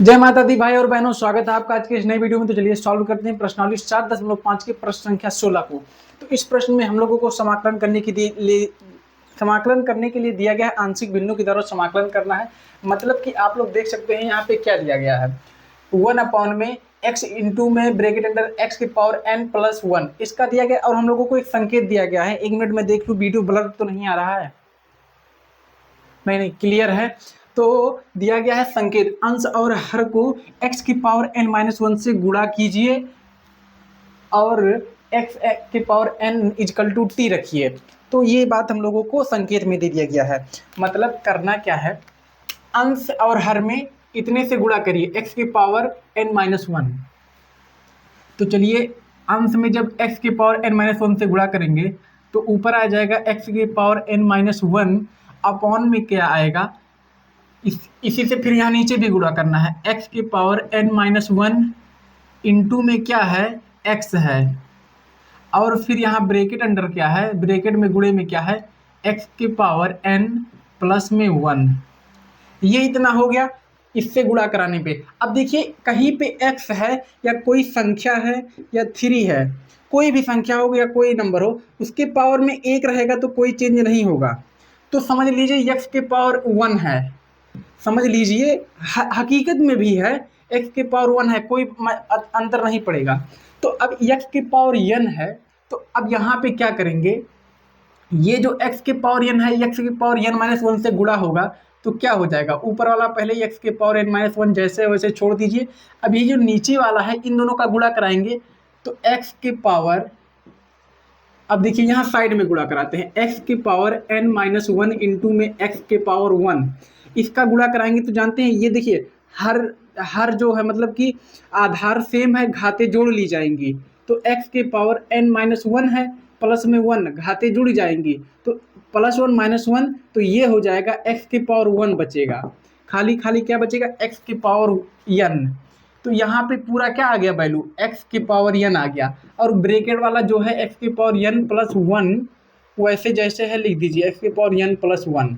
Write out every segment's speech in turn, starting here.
जय माता दी भाई और बहनों, स्वागत है आपका आज के इस नई वीडियो में। तो चलिए सॉल्व करते हैं प्रश्नावली 4.5 के प्रश्न संख्या 16 को। तो इस प्रश्न में हम लोगों को समाकलन करने के लिए दिया गया है आंशिक भिन्नों की दरों समाकलन करना है। मतलब कि आप लोग देख सकते हैं यहाँ पे क्या दिया गया है, 1 में x इंटू में ब्रैकेट अंडर x की पावर n प्लस 1 इसका दिया गया और हम लोगों को एक संकेत दिया गया है। 1 मिनट में देख लूँ, वीडियो ब्लर तो नहीं आ रहा है? नहीं, क्लियर है। तो दिया गया है संकेत अंश और हर को x की पावर n-1 से गुणा कीजिए और x की power n equal to t रखिए। तो ये बात हम लोगों को संकेत में दे दिया गया है। मतलब करना क्या है, अंश और हर में इतने से गुणा करिए x की पावर n-1। तो चलिए अंश में जब x की पावर n-1 से गुणा करेंगे तो ऊपर आ जाएगा x की पावर n-1 अपॉन में क्या आएगा, इसी से फिर यहाँ नीचे भी गुणा करना है। x की पावर n-1 इंटू में क्या है, x है, और फिर यहाँ ब्रैकेट अंडर क्या है, ब्रैकेट में गुणे में क्या है, x की पावर n प्लस में 1। ये इतना हो गया इससे गुणा कराने पे। अब देखिए कहीं पे x है या कोई संख्या है या 3 है, कोई भी संख्या हो या कोई नंबर हो, उसके पावर में 1 रहेगा तो कोई चेंज नहीं होगा। तो समझ लीजिए x के पावर 1 है, समझ लीजिए हकीकत में भी है x के पावर 1 है, कोई अंतर नहीं पड़ेगा। तो अब x के पावर n है, तो अब यहाँ पे क्या करेंगे, ये जो x के पावर n है x के पावर n-1 से गुणा होगा तो क्या हो जाएगा, ऊपर वाला पहले ही x के पावर n-1 जैसे वैसे छोड़ दीजिए। अब ये जो नीचे वाला है इन दोनों का गुणा कराएंगे तो x के पावर, अब देखिए यहाँ साइड में गुणा कराते हैं, x के पावर n-1 इंटू में x के पावर 1 इसका गुणा कराएंगे तो जानते हैं ये देखिए हर जो है मतलब कि आधार सेम है, घाते जोड़ ली जाएंगी। तो x के पावर n-1 है प्लस में 1 घाते जुड़ जाएंगी तो प्लस 1 माइनस 1, तो ये हो जाएगा x के पावर 1 बचेगा, खाली खाली क्या बचेगा, x के पावर n। तो यहाँ पे पूरा क्या आ गया वैल्यू, x के पावर n आ गया, और ब्रैकेट वाला जो है x के पावर n प्लस 1 वैसे जैसे है लिख दीजिए x के पावर n प्लस 1।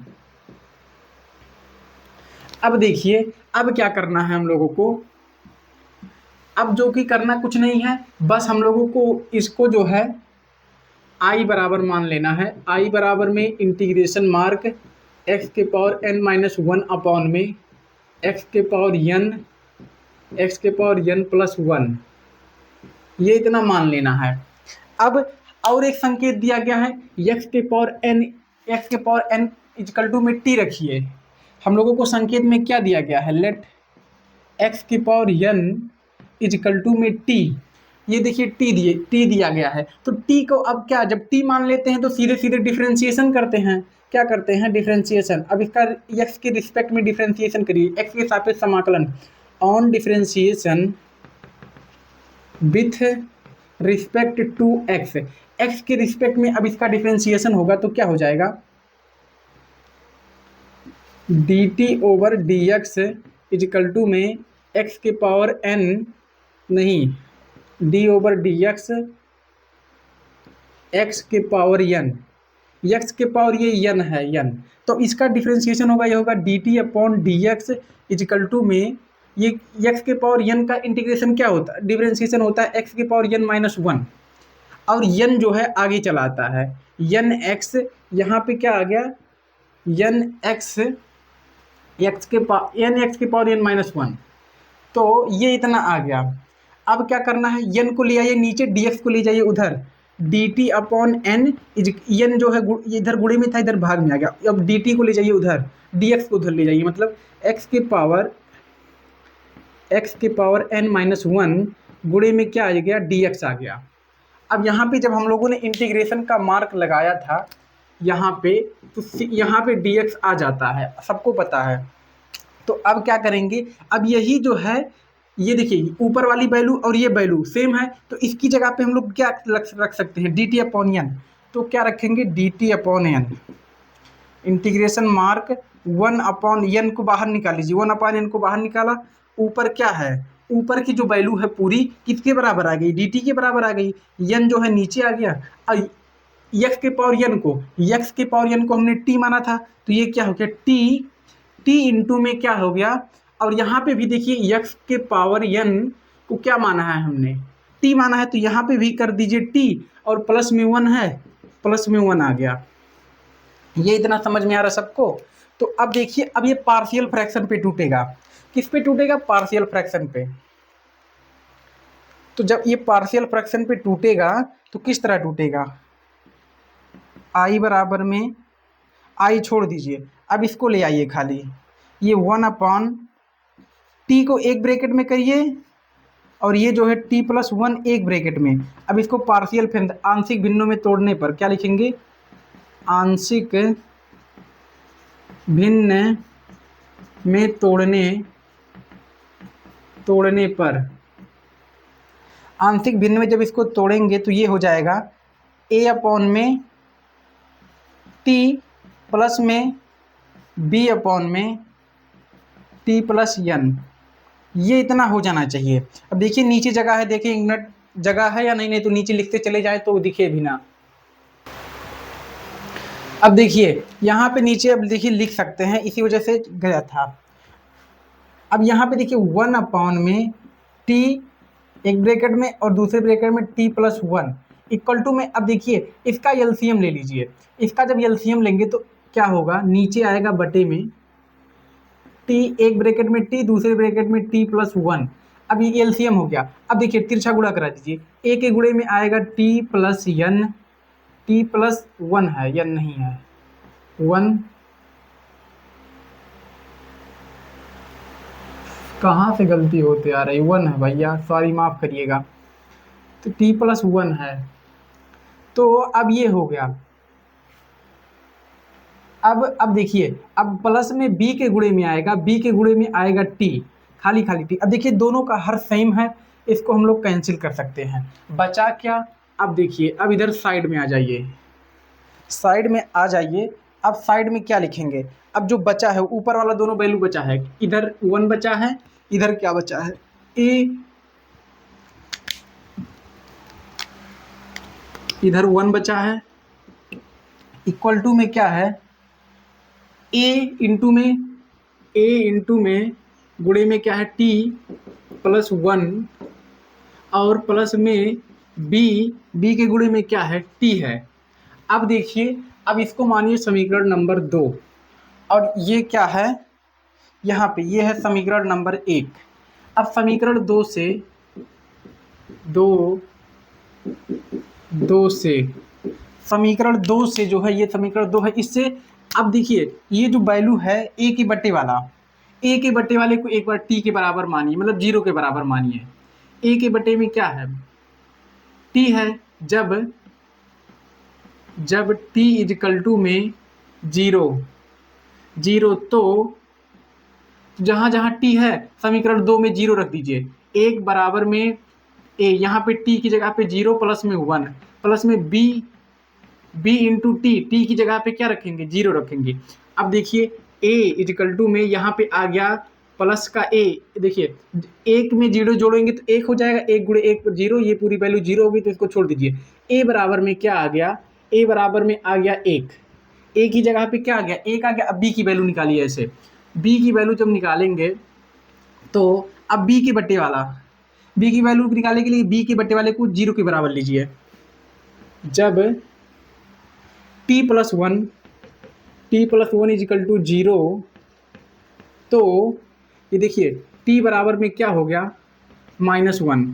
अब देखिए अब क्या करना है हम लोगों को, अब जो कि करना कुछ नहीं है, बस हम लोगों को इसको जो है i बराबर मान लेना है। i बराबर में इंटीग्रेशन मार्क x के पावर n-1 अपॉन में x के पावर n प्लस 1, ये इतना मान लेना है। अब और एक संकेत दिया गया है x के पावर n इजकल टू में t रखिए। हम लोगों को संकेत में क्या दिया गया है, लेट x की पावर n इजकल टू में t, ये देखिए t दिया गया है। तो t को अब क्या, जब t मान लेते हैं तो सीधे सीधे डिफरेंशिएशन करते हैं, क्या करते हैं डिफरेंशिएशन। अब इसका x के रिस्पेक्ट में डिफरेंशिएशन करिए, x के सापेक्ष समाकलन on differentiation with respect to x के रिस्पेक्ट में अब इसका डिफरेंशिएशन होगा तो क्या हो जाएगा, dt over dx equal to में x के पावर n नहीं d ओवर dx x के पावर n, x के पावर ये n है n, तो इसका डिफरेंशिएशन होगा, ये होगा dt upon dx equal to में ये x के पावर n का इंटीग्रेशन क्या होता है, डिफरेंशिएशन होता है x के पावर n-1, और n जो है आगे चला आता है nx, यहाँ पे क्या आ गया nx x के पावर n-1, तो ये इतना आ गया। अब क्या करना है, n को ले आइए नीचे, dx को ले जाइए उधर, dt अपॉन n n जो है इधर गुणे में था इधर भाग में आ गया, अब dt को ले जाइए उधर, dx को उधर ले जाइए, मतलब x के पावर n-1 गुणे में क्या आ गया, dx आ गया। अब यहाँ पे जब हम लोगों ने इंटीग्रेशन का मार्क लगाया था यहाँ पे, तो यहाँ पे dx आ जाता है, सबको पता है। तो अब क्या करेंगे, अब यही जो है ये देखिए ऊपर वाली वैल्यू और ये वैल्यू सेम है, तो इसकी जगह पे हम लोग क्या रख सकते हैं, dt अपॉन n। तो क्या रखेंगे, dt upon n integration mark 1 upon n को बाहर निकाल लीजिए, 1 अपॉन n को बाहर निकाला, ऊपर क्या है, ऊपर की जो वैल्यू है पूरी किसके बराबर आ गई, dt के बराबर आ गई, n जो है नीचे आ गया, और x के पावर n को हमने t माना था, तो ये क्या हो गया t इंटू में क्या हो गया, और यहाँ पे भी देखिए x के पावर n को क्या माना है हमने, t माना है, तो यहाँ पे भी कर दीजिए t, और प्लस में 1 है, प्लस में 1 आ गया। ये इतना समझ में आ रहा सबको? तो अब देखिए, अब ये पार्शियल फ्रैक्शन पे टूटेगा। किस पे टूटेगा? पार्शियल फ्रैक्शन पे। तो जब ये पार्शियल फ्रैक्शन पे टूटेगा तो किस तरह टूटेगा? i बराबर में, i छोड़ दीजिए, अब इसको ले आइए खाली, ये 1/t को एक ब्रैकेट में करिए, और ये जो है t+1 एक ब्रैकेट में। अब इसको पार्शियल आंशिक भिन्नों में तोड़ने पर क्या लिखेंगे? आंशिक भिन्न में तोड़ने पर, आंशिक भिन्न में जब इसको तोड़ेंगे तो ये हो जाएगा a/में t प्लस में b/में t+n। ये इतना हो जाना चाहिए। अब देखिए नीचे जगह है, देखिए यूनिट जगह है या नहीं, नहीं तो नीचे लिखते चले जाए तो दिखे भी ना। अब देखिए यहाँ पे नीचे, अब देखिए लिख सकते हैं, इसी वजह से गया था। अब यहाँ पे देखिए 1/में t एक ब्रैकेट में और दूसरे ब्रैकेट में t+1 इक्वल टू में, अब देखिए इसका एलसीएम ले लीजिए। इसका जब एलसीएम लेंगे तो क्या होगा? नीचे आएगा बटे में t, एक ब्रैकेट में t, दूसरे ब्रैकेट में t+1। अब ये एलसीएम हो गया। अब देखिए तिरछा गुणा करा दीजिए, a के गुणे में आएगा t+n, t+1 है, n नहीं है, 1। कहाँ से गलती होते आ रही, 1 है भैया, सॉरी माफ़ करिएगा। तो t+1 है, तो अब ये हो गया। अब देखिए, अब प्लस में b के गुणे में आएगा, b के गुणे में आएगा t, खाली खाली t। अब देखिए दोनों का हर सेम है, इसको हम लोग कैंसिल कर सकते हैं। बचा क्या? अब देखिए, अब इधर साइड में आ जाइए, साइड में आ जाइए। अब साइड में क्या लिखेंगे? अब जो बचा है, ऊपर वाला दोनों वैल्यू बचा है, इधर 1 बचा है, इधर क्या बचा है? a, इधर 1 बचा है, इक्वल टू में क्या है? a इंटू में गुणे में क्या है? t+1, और प्लस में b के गुणे में क्या है? t है। अब देखिए, अब इसको मानिए समीकरण नंबर 2, और ये क्या है? यहाँ पे ये है समीकरण नंबर 1। अब समीकरण 2 से जो है, ये समीकरण 2 है, इससे अब देखिए ये जो वैल्यू है a के बट्टे वाले को एक बार t के बराबर मानिए, मतलब 0 के बराबर मानिए। a के बट्टे में क्या है? t है। जब t इजकल टू में 0 तो जहाँ जहाँ t है समीकरण 2 में 0 रख दीजिए। एक बराबर में a, यहाँ पे t की जगह पे 0 प्लस में 1, प्लस में b इंटू t की जगह पे क्या रखेंगे? 0 रखेंगे। अब देखिए a इजकल टू में यहाँ पे आ गया प्लस का a, देखिए एक में 0 जोड़ेंगे तो 1 हो जाएगा, 1 गुणे 1 पर 0, ये पूरी वैल्यू 0 होगी तो इसको छोड़ दीजिए। a बराबर में क्या आ गया? a बराबर में आ गया 1, a की जगह पे क्या आ गया? 1 आ गया। अब b की वैल्यू निकालिए। ऐसे b की वैल्यू जब निकालेंगे तो अब b की वैल्यू निकालने के लिए b के बट्टे वाले को 0 के बराबर लीजिए। जब t+1 इजिकल टू 0, तो ये देखिए t बराबर में क्या हो गया? -1।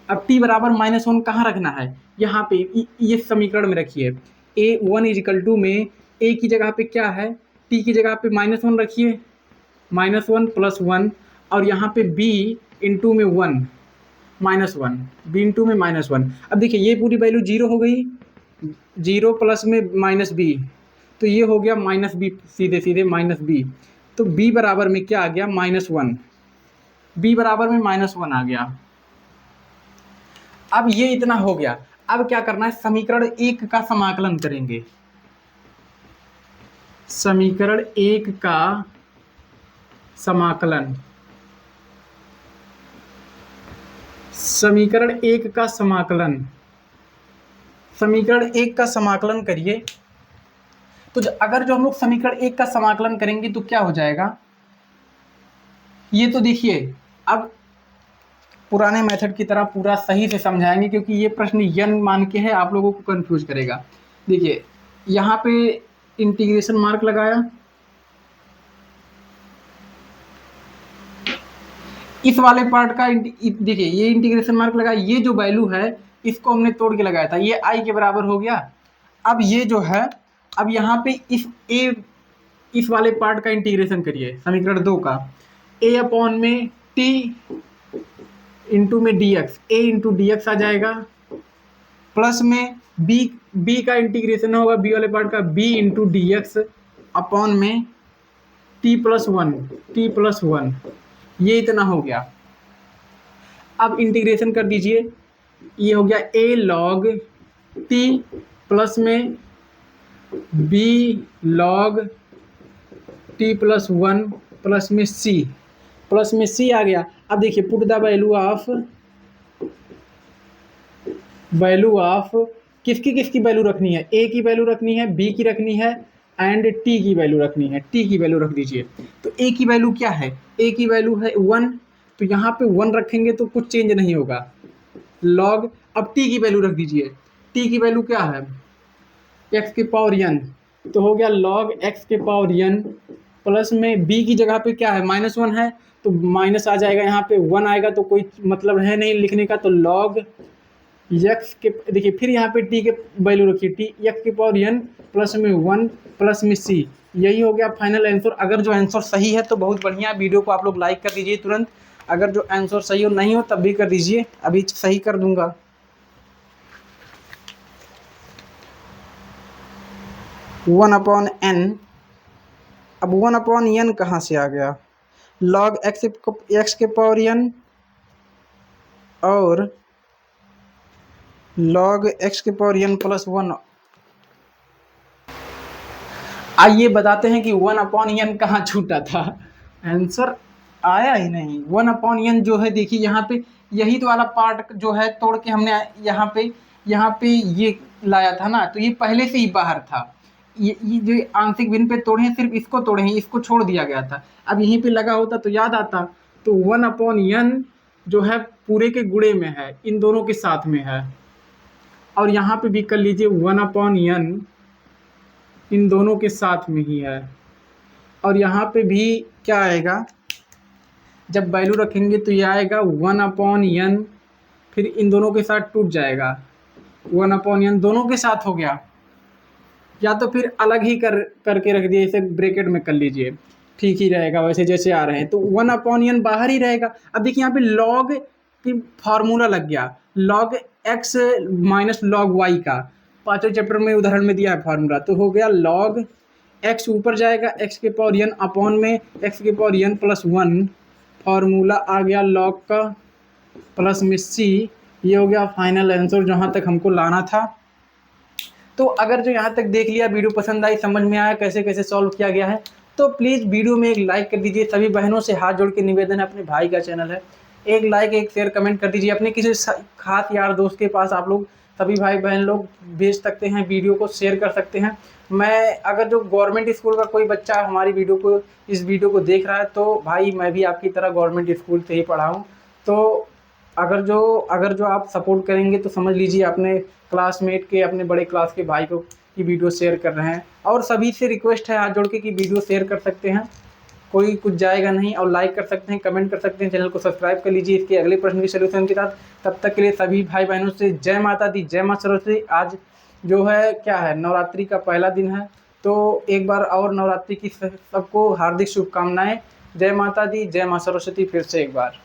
अब t बराबर -1 कहाँ रखना है? यहाँ पे ये समीकरण में रखिए। a1 इजिकल टू में a की जगह पे क्या है? t की जगह पे -1 रखिए, -1 + 1, और यहाँ पे b इंटू में 1 -1, b इंटू में -1। अब देखिए ये पूरी वैल्यू 0 हो गई, 0 प्लस में -b, तो ये हो गया -b, सीधे -b। तो b बराबर में क्या आ गया? -1। b बराबर में -1 आ गया। अब ये इतना हो गया। अब क्या करना है? समीकरण 1 का समाकलन करेंगे। समीकरण 1 का समाकलन, समीकरण 1 का समाकलन करिए। तो अगर जो हम लोग समीकरण 1 का समाकलन करेंगे तो क्या हो जाएगा? ये तो देखिए अब पुराने मेथड की तरह पूरा सही से समझाएंगे, क्योंकि ये प्रश्न यन मान के है, आप लोगों को कंफ्यूज करेगा। देखिए यहाँ पे इंटीग्रेशन मार्क लगाया, इस वाले पार्ट का देखिए ये इंटीग्रेशन मार्क लगा, ये जो वैल्यू है इसको हमने तोड़ के लगाया था, ये आई के बराबर हो गया। अब ये जो है, अब यहाँ पे इस वाले पार्ट का इंटीग्रेशन करिए, समीकरण 2 का, ए अपॉन में टी इंटू में डी एक्स, ए इंटू डी एक्स आ जाएगा, प्लस में बी का इंटीग्रेशन होगा, बी वाले पार्ट का, b into d x upon में टी प्लस वन, ये इतना हो गया। अब इंटीग्रेशन कर दीजिए, ये हो गया ए लॉग टी प्लस में b log t plus one plus में सी आ गया। अब देखिए पुट द वैल्यू ऑफ किसकी वैल्यू रखनी है, ए की वैल्यू रखनी है, बी की रखनी है एंड टी की वैल्यू रखनी है। टी की वैल्यू रख दीजिए। तो ए की वैल्यू क्या है, ए की वैल्यू है 1, तो यहाँ पे 1 रखेंगे तो कुछ चेंज नहीं होगा, लॉग। अब टी की वैल्यू रख दीजिए, टी की वैल्यू क्या है, एक्स के पावर n, तो हो गया लॉग एक्स के पावर n, प्लस में बी की जगह पे क्या है -1 है, तो माइनस आ जाएगा, यहाँ पे 1 आएगा तो कोई मतलब है नहीं लिखने का, तो लॉग एक्स के, देखिए फिर यहाँ पे टी के वैल्यू रखिए, टी एक्स के पावर n प्लस में 1 प्लस में सी, यही हो गया फाइनल आंसर। अगर जो आंसर सही है तो बहुत बढ़िया, वीडियो को आप लोग लाइक कर दीजिए तुरंत, अगर जो आंसर सही हो नहीं हो तब भी कर दीजिए, अभी सही कर दूंगा। वन अपॉन एन, अब 1/n कहाँ से आ गया, लॉग एक्स के पावर n और लॉग एक्स के पावर n प्लस 1। आइए बताते हैं कि 1/n कहाँ छूटा था, आंसर आया ही नहीं। 1/n जो है देखिए यहाँ पे यही तो वाला पार्ट जो है तोड़ के हमने यहाँ पे ये लाया था ना, तो ये पहले से ही बाहर था, ये जो आंशिक भिन्न पे तोड़े हैं, सिर्फ इसको तोड़े हैं, इसको छोड़ दिया गया था। अब यहीं पे लगा होता तो याद आता, तो 1/n जो है पूरे के गुणे में है, इन दोनों के साथ में है, और यहाँ पे भी कर लीजिए 1/n इन दोनों के साथ में ही है, और यहाँ पे भी क्या आएगा, जब वैल्यू रखेंगे तो ये आएगा 1/n, फिर इन दोनों के साथ टूट जाएगा, 1/n दोनों के साथ हो गया, या तो फिर अलग ही करके रख दिए, इसे ब्रैकेट में कर लीजिए, ठीक ही रहेगा वैसे जैसे आ रहे हैं, तो 1/n बाहर ही रहेगा। अब देखिए यहाँ पे लॉग की फार्मूला लग गया, log x minus log y का, 5वें चैप्टर में उदाहरण में दिया है फार्मूला, तो हो गया लॉग एक्स ऊपर जाएगा एक्स के पावर n अपॉन में एक्स के पावर n प्लस 1, फार्मूला आ गया लॉग का प्लस में सी, ये हो गया फाइनल आंसर जहाँ तक हमको लाना था। तो अगर जो यहाँ तक देख लिया, वीडियो पसंद आई, समझ में आया कैसे कैसे सॉल्व किया गया है, तो प्लीज़ वीडियो में एक लाइक कर दीजिए। सभी बहनों से हाथ जोड़ के निवेदन है, अपने भाई का चैनल है, एक लाइक एक शेयर कमेंट कर दीजिए, अपने किसी खास यार दोस्त के पास आप लोग सभी भाई बहन लोग भेज सकते हैं, वीडियो को शेयर कर सकते हैं। मैं अगर जो गवर्नमेंट स्कूल का कोई बच्चा हमारी इस वीडियो को देख रहा है, तो भाई मैं भी आपकी तरह गवर्नमेंट स्कूल से ही पढ़ा हूँ, तो अगर जो आप सपोर्ट करेंगे तो समझ लीजिए अपने क्लासमेट के, अपने बड़े क्लास के भाई को की वीडियो शेयर कर रहे हैं। और सभी से रिक्वेस्ट है हाथ जोड़ के कि वीडियो शेयर कर सकते हैं, कोई कुछ जाएगा नहीं, और लाइक कर सकते हैं, कमेंट कर सकते हैं, चैनल को सब्सक्राइब कर लीजिए इसके अगले प्रश्न के सोल्यूशन के साथ। तब तक के लिए सभी भाई बहनों से जय माता दी, जय माँ सरस्वती। आज जो है क्या है, नवरात्रि का पहला दिन है, तो एक बार और नवरात्रि की सबको हार्दिक शुभकामनाएं। जय माता दी, जय माँ सरस्वती, फिर से एक बार।